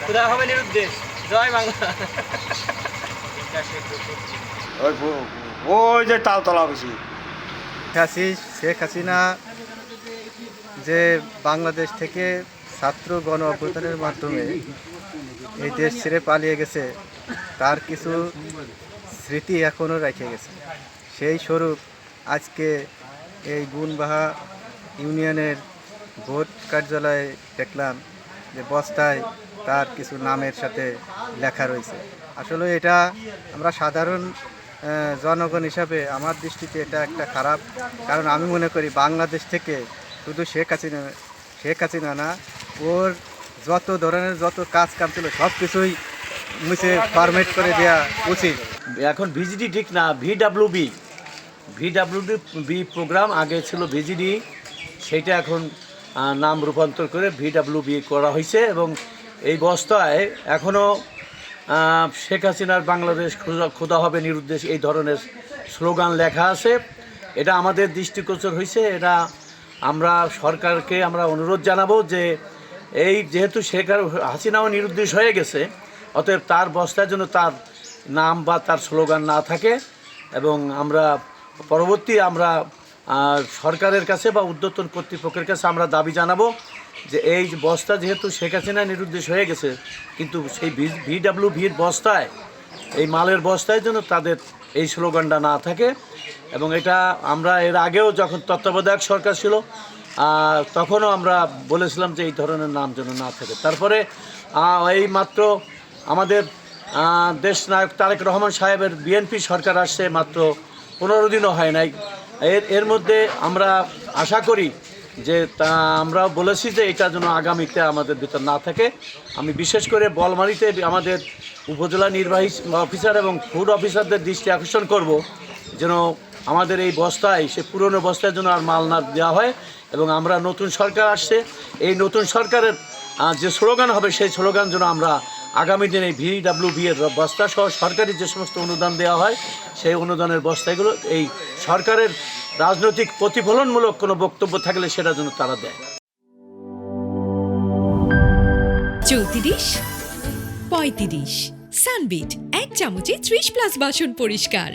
ক্ষুধা হবে নিরুদ্দেশ। জয় বাংলা। ওই ওই যে তালতলা বেশি শেখ হাসিনা যে বাংলাদেশ থেকে ছাত্র গণ অভ্যুত্থানের মাধ্যমে এই দেশ ছেড়ে পালিয়ে গেছে, তার কিছু স্মৃতি এখনও রেখে গেছে। সেই স্বরূপ আজকে এই গুণবাহা ইউনিয়নের ভোট কার্যালয়ে দেখলাম যে বস্তায় তার কিছু নামের সাথে লেখা রয়েছে। আসলে এটা আমরা সাধারণ জনগণ হিসাবে আমার দৃষ্টিতে এটা একটা খারাপ, কারণ আমি মনে করি বাংলাদেশ থেকে শুধু শেখ হাসিনা না, ওর যত ধরনের যত কাজ কাম ছিল সব কিছুই মুছে ফরমেট করে দেওয়া উচিত। এখন ভিজিডি ঠিক না, ভিডাব্লিউডি প্রোগ্রাম আগে ছিল ভিজিডি, সেইটা এখন নাম রূপান্তর করে ভিডাব্লিউবি করা হয়েছে। এবং এই বস্তায় এখনও শেখ হাসিনার বাংলাদেশ ক্ষুধা হবে নিরুদ্দেশ এই ধরনের স্লোগান লেখা আছে। এটা আমাদের দৃষ্টিগোচর হয়েছে। এটা আমরা সরকারকে আমরা অনুরোধ জানাবো যে এই যেহেতু শেখ হাসিনাও নিরুদ্দেশ হয়ে গেছে, অতএব তার বস্তার জন্য তার নাম বা তার স্লোগান না থাকে। এবং আমরা পরবর্তী আমরা সরকারের কাছে বা ঊর্ধ্বতন কর্তৃপক্ষের কাছে আমরা দাবি জানাবো যে এই বস্তা যেহেতু শেখ হাসিনা নিরুদ্দেশ হয়ে গেছে, কিন্তু সেই ভিডাব্লিউভির বস্তায়, এই মালের বস্তায় যেন তাদের এই স্লোগানটা না থাকে। এবং এটা আমরা এর আগেও যখন তত্ত্বাবধায়ক সরকার ছিল তখনও আমরা বলেছিলাম যে এই ধরনের নাম যেন না থাকে। তারপরে এই মাত্র আমাদের দেশ নায়ক তারেক রহমান সাহেবের বিএনপি সরকার আসছে, মাত্র 15 দিনও হয় নাই। এর মধ্যে আমরা আশা করি যে আমরা বলেছি যে এটা যেন আগামীতে আমাদের ভিতর না থাকে। আমি বিশেষ করে বলমারিতে আমাদের উপজেলা নির্বাহী অফিসার এবং ফুড অফিসারদের দৃষ্টি আকর্ষণ করব যেন আমাদের এই বস্তায়, সে পুরনো বস্তায় যেন আর মাল না দেওয়া হয়। এবং আমরা নতুন সরকার আসছে, এই নতুন সরকারের যে স্লোগান হবে সেই স্লোগান যেন আমরা আগামী দিনে ভিডাব্লিউবি এর বস্তা সহ সরকারি যে সমস্ত অনুদান দেওয়া হয় সেই অনুদানের বস্তাগুলো এই সরকারের রাজনৈতিক প্রতিফলনমূলক কোনো বক্তব্য থাকলে সেটা যেন তারা দেয়। 34, 35 সানবিট 1 চামচে 30+ বাসন পরিষ্কার।